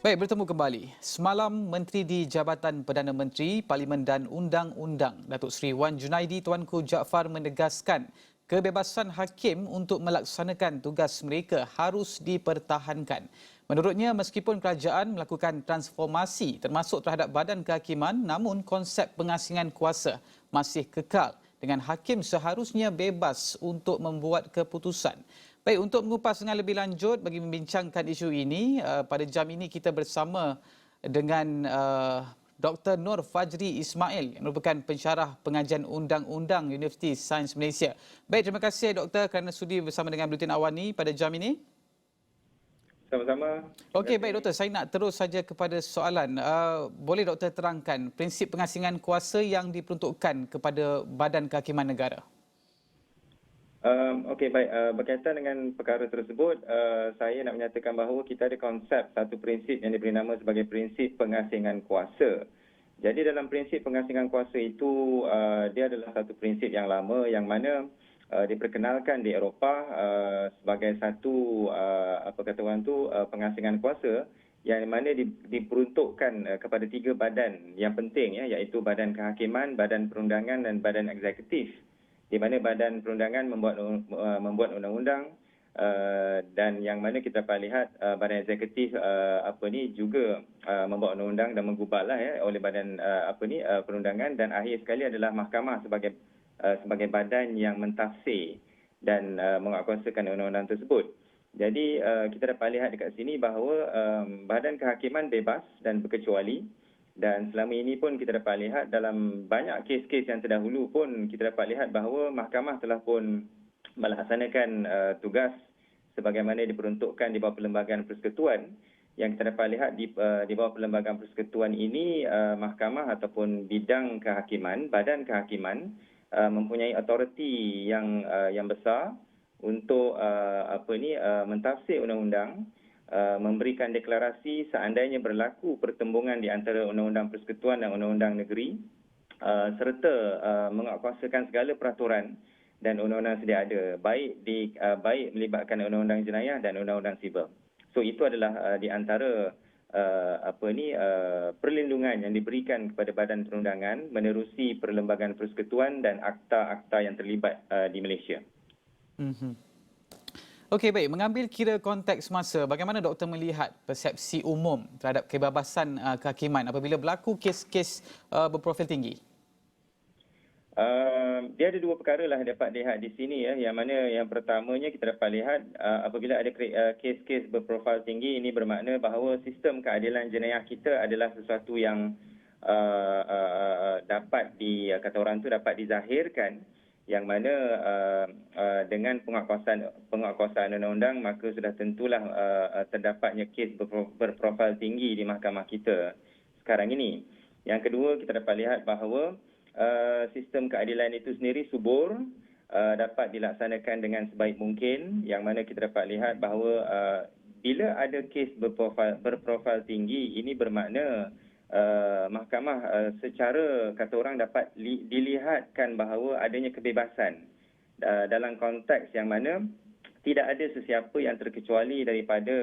Baik, bertemu kembali. Semalam, Menteri di Jabatan Perdana Menteri, Parlimen dan Undang-Undang, Datuk Seri Wan Junaidi Tuanku Jaafar menegaskan kebebasan hakim untuk melaksanakan tugas mereka harus dipertahankan. Menurutnya, meskipun kerajaan melakukan transformasi termasuk terhadap badan kehakiman, namun konsep pengasingan kuasa masih kekal dengan hakim seharusnya bebas untuk membuat keputusan. Baik, untuk mengupas dengan lebih lanjut bagi membincangkan isu ini, pada jam ini kita bersama dengan Dr. Nur Fajri Ismail yang merupakan pensyarah pengajian undang-undang Universiti Sains Malaysia. Baik, terima kasih Doktor kerana sudi bersama dengan Buletin Awani pada jam ini. Sama-sama. Okey, baik Doktor, saya nak terus saja kepada soalan. Boleh Doktor terangkan prinsip pengasingan kuasa yang diperuntukkan kepada Badan Kehakiman Negara? Okey, baik. Berkaitan dengan perkara tersebut, saya nak menyatakan bahawa kita ada konsep satu prinsip yang diberi nama sebagai prinsip pengasingan kuasa. Jadi dalam prinsip pengasingan kuasa itu, dia adalah satu prinsip yang lama yang mana diperkenalkan di Eropah sebagai satu pengasingan kuasa yang mana diperuntukkan kepada tiga badan yang penting, ya, iaitu Badan Kehakiman, Badan Perundangan dan Badan Eksekutif. Di mana Badan Perundangan membuat undang-undang dan yang mana kita dapat lihat Badan Eksekutif juga membuat undang-undang dan menggubahlah, ya, oleh Badan Perundangan, dan akhir sekali adalah Mahkamah sebagai badan yang mentafsir dan menguatkuasakan undang-undang tersebut. Jadi kita dapat lihat dekat sini bahawa Badan Kehakiman bebas dan berkecuali. Dan selama ini pun kita dapat lihat dalam banyak kes-kes yang terdahulu pun kita dapat lihat bahawa mahkamah telah pun melaksanakan tugas sebagaimana diperuntukkan di bawah Perlembagaan Persekutuan. Yang kita dapat lihat di bawah Perlembagaan Persekutuan ini, mahkamah ataupun bidang kehakiman, badan kehakiman mempunyai autoriti yang besar untuk mentafsir undang-undang, memberikan deklarasi seandainya berlaku pertembungan di antara Undang-Undang Persekutuan dan Undang-Undang Negeri, serta menguatkuasakan segala peraturan dan undang-undang sedia ada, baik melibatkan Undang-Undang Jenayah dan Undang-Undang Sibel. So itu adalah di antara perlindungan yang diberikan kepada Badan Perundangan menerusi Perlembagaan Persekutuan dan akta-akta yang terlibat di Malaysia. Okey, baik. Mengambil kira konteks masa, bagaimana doktor melihat persepsi umum terhadap kebebasan kehakiman apabila berlaku kes-kes berprofil tinggi? Dia ada dua perkara lah dapat lihat di sini, ya. Yang mana yang pertamanya kita dapat lihat apabila ada kes-kes berprofil tinggi, ini bermakna bahawa sistem keadilan jenayah kita adalah sesuatu yang dapat dizahirkan, yang mana dengan penguatkuasaan undang-undang maka sudah tentulah terdapatnya kes berprofil tinggi di mahkamah kita sekarang ini. Yang kedua, kita dapat lihat bahawa sistem keadilan itu sendiri subur, dapat dilaksanakan dengan sebaik mungkin, yang mana kita dapat lihat bahawa bila ada kes berprofil tinggi, ini bermakna mahkamah secara kata orang dapat dilihatkan bahawa adanya kebebasan dalam konteks yang mana tidak ada sesiapa yang terkecuali daripada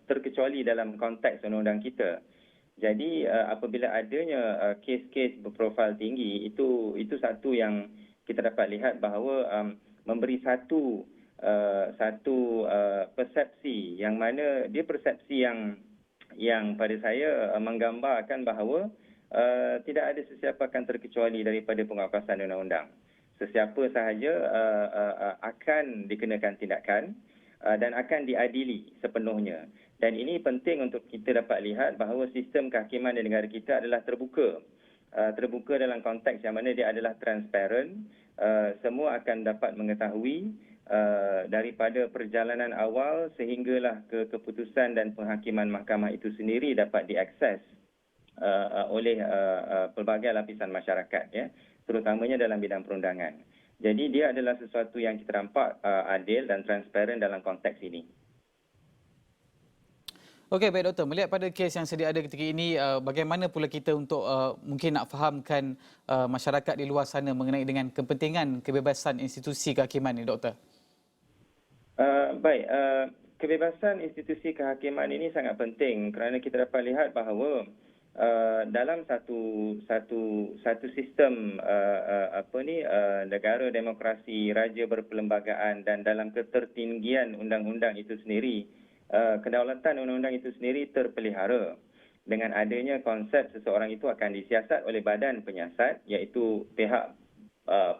terkecuali dalam konteks undang-undang kita. Jadi apabila adanya kes-kes berprofil tinggi, itu satu yang kita dapat lihat bahawa memberi satu persepsi yang mana dia persepsi yang pada saya menggambarkan bahawa tidak ada sesiapa akan terkecuali daripada penguatkuasaan undang-undang. Sesiapa sahaja akan dikenakan tindakan dan akan diadili sepenuhnya. Dan ini penting untuk kita dapat lihat bahawa sistem kehakiman di negara kita adalah terbuka. Terbuka dalam konteks yang mana dia adalah transparent. Semua akan dapat mengetahui daripada perjalanan awal sehinggalah ke keputusan dan penghakiman mahkamah itu sendiri dapat diakses oleh pelbagai lapisan masyarakat, ya, terutamanya dalam bidang perundangan. Jadi dia adalah sesuatu yang kita nampak adil dan transparan dalam konteks ini. Okey, baik doktor. Melihat pada kes yang sedia ada ketika ini, bagaimana pula kita untuk mungkin nak fahamkan masyarakat di luar sana mengenai dengan kepentingan kebebasan institusi kehakiman ini, doktor? kebebasan institusi kehakiman ini sangat penting kerana kita dapat lihat bahawa dalam satu sistem negara demokrasi, raja berperlembagaan dan dalam ketertinggian undang-undang itu sendiri, kedaulatan undang-undang itu sendiri terpelihara. Dengan adanya konsep seseorang itu akan disiasat oleh badan penyiasat, iaitu pihak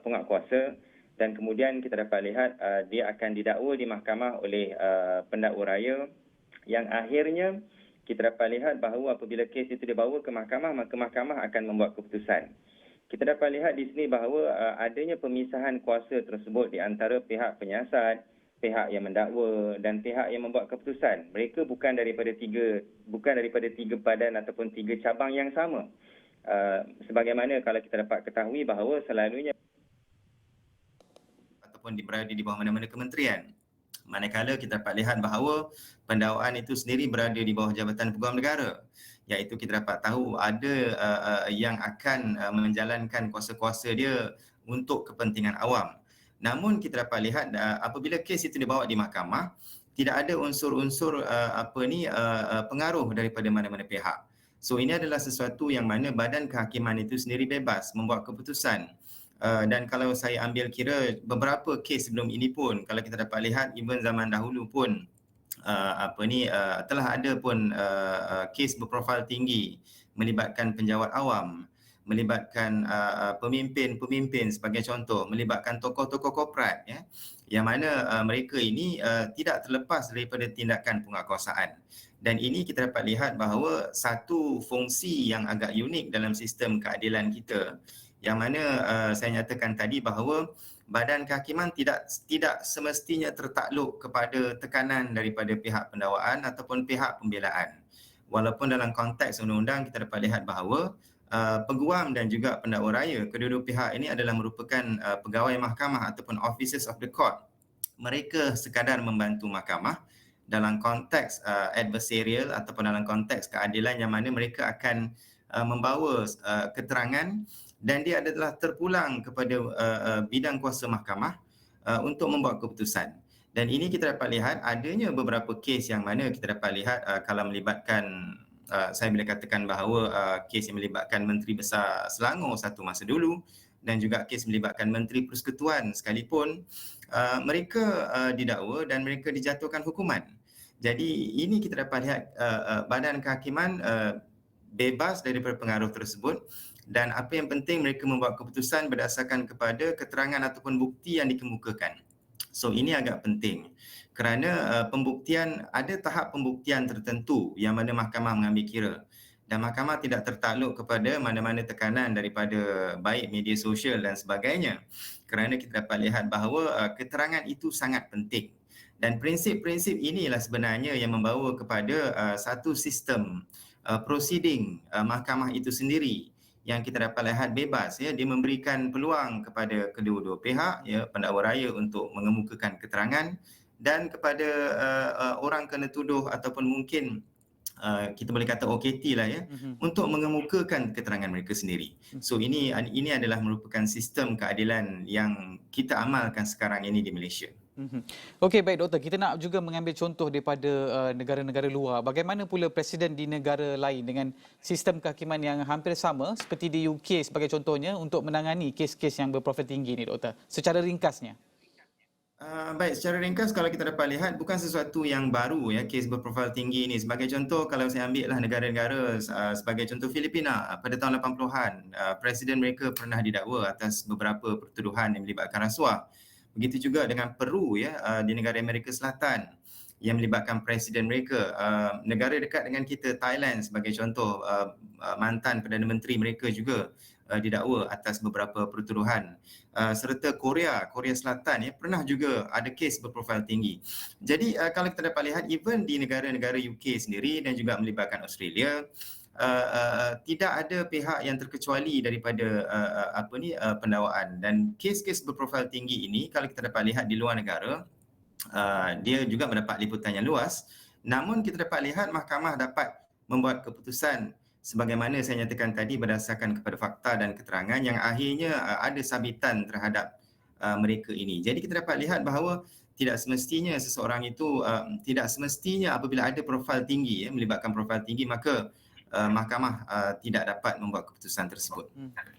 penguatkuasa, dan kemudian kita dapat lihat dia akan didakwa di mahkamah oleh pendakwa raya, yang akhirnya kita dapat lihat bahawa apabila kes itu dibawa ke mahkamah, maka mahkamah akan membuat keputusan. Kita dapat lihat di sini bahawa adanya pemisahan kuasa tersebut di antara pihak penyiasat, pihak yang mendakwa dan pihak yang membuat keputusan. Mereka bukan daripada tiga badan ataupun tiga cabang yang sama. Sebagaimana kalau kita dapat ketahui bahawa selalunya ataupun berada di bawah mana-mana kementerian. Manakala kita dapat lihat bahawa pendakwaan itu sendiri berada di bawah Jabatan Peguam Negara, iaitu kita dapat tahu ada yang akan menjalankan kuasa-kuasa dia untuk kepentingan awam. Namun kita dapat lihat apabila kes itu dibawa di mahkamah, tidak ada unsur-unsur pengaruh daripada mana-mana pihak. So ini adalah sesuatu yang mana badan kehakiman itu sendiri bebas membuat keputusan. Dan kalau saya ambil kira beberapa kes sebelum ini pun, kalau kita dapat lihat even zaman dahulu pun telah ada pun kes berprofil tinggi melibatkan penjawat awam, melibatkan pemimpin-pemimpin sebagai contoh, melibatkan tokoh-tokoh korporat, ya, yang mana mereka ini tidak terlepas daripada tindakan penguatkuasaan. Dan ini kita dapat lihat bahawa satu fungsi yang agak unik dalam sistem keadilan kita, yang mana saya nyatakan tadi bahawa badan kehakiman tidak semestinya tertakluk kepada tekanan daripada pihak pendakwaan ataupun pihak pembelaan. Walaupun dalam konteks undang-undang kita dapat lihat bahawa peguam dan juga pendakwa raya, kedua-dua pihak ini adalah merupakan pegawai mahkamah ataupun officers of the court. Mereka sekadar membantu mahkamah dalam konteks adversarial ataupun dalam konteks keadilan, yang mana mereka akan membawa keterangan dan dia adalah terpulang kepada bidang kuasa mahkamah untuk membuat keputusan. Dan ini kita dapat lihat adanya beberapa kes yang mana kita dapat lihat kalau melibatkan, saya boleh katakan bahawa kes yang melibatkan Menteri Besar Selangor satu masa dulu, dan juga kes melibatkan Menteri Persekutuan sekalipun, mereka didakwa dan mereka dijatuhkan hukuman. Jadi ini kita dapat lihat badan kehakiman bebas daripada pengaruh tersebut, dan apa yang penting mereka membuat keputusan berdasarkan kepada keterangan ataupun bukti yang dikemukakan. So ini agak penting kerana pembuktian, ada tahap pembuktian tertentu yang mana mahkamah mengambil kira, dan mahkamah tidak tertakluk kepada mana-mana tekanan daripada baik media sosial dan sebagainya, kerana kita dapat lihat bahawa keterangan itu sangat penting. Dan prinsip-prinsip inilah sebenarnya yang membawa kepada satu sistem proceeding mahkamah itu sendiri yang kita dapat lihat bebas, ya, dia memberikan peluang kepada kedua-dua pihak, ya, pendakwa raya untuk mengemukakan keterangan, dan kepada orang kena tuduh ataupun mungkin kita boleh kata OKT lah, ya, untuk mengemukakan keterangan mereka sendiri. So ini adalah merupakan sistem keadilan yang kita amalkan sekarang ini di Malaysia. Okey, baik doktor, kita nak juga mengambil contoh daripada negara-negara luar. Bagaimana pula presiden di negara lain dengan sistem kehakiman yang hampir sama seperti di UK sebagai contohnya untuk menangani kes-kes yang berprofil tinggi ni doktor, secara ringkasnya? Baik, secara ringkas kalau kita dapat lihat bukan sesuatu yang baru, ya, kes berprofil tinggi ini. Sebagai contoh, kalau saya ambillah negara-negara sebagai contoh Filipina, pada tahun 80-an presiden mereka pernah didakwa atas beberapa pertuduhan yang melibatkan rasuah. Begitu juga dengan Peru, ya, di negara Amerika Selatan yang melibatkan presiden mereka. Negara dekat dengan kita, Thailand sebagai contoh, mantan Perdana Menteri mereka juga didakwa atas beberapa pertuduhan. Serta Korea Selatan, ya, pernah juga ada kes berprofil tinggi. Jadi kalau kita dapat lihat even di negara-negara UK sendiri dan juga melibatkan Australia, tidak ada pihak yang terkecuali daripada pendakwaan. Dan kes-kes berprofil tinggi ini kalau kita dapat lihat di luar negara, dia juga mendapat liputan yang luas. Namun kita dapat lihat mahkamah dapat membuat keputusan sebagaimana saya nyatakan tadi berdasarkan kepada fakta dan keterangan yang akhirnya ada sabitan terhadap mereka ini. Jadi kita dapat lihat bahawa tidak semestinya seseorang itu tidak semestinya apabila ada profil tinggi melibatkan profil tinggi maka mahkamah tidak dapat membuat keputusan tersebut.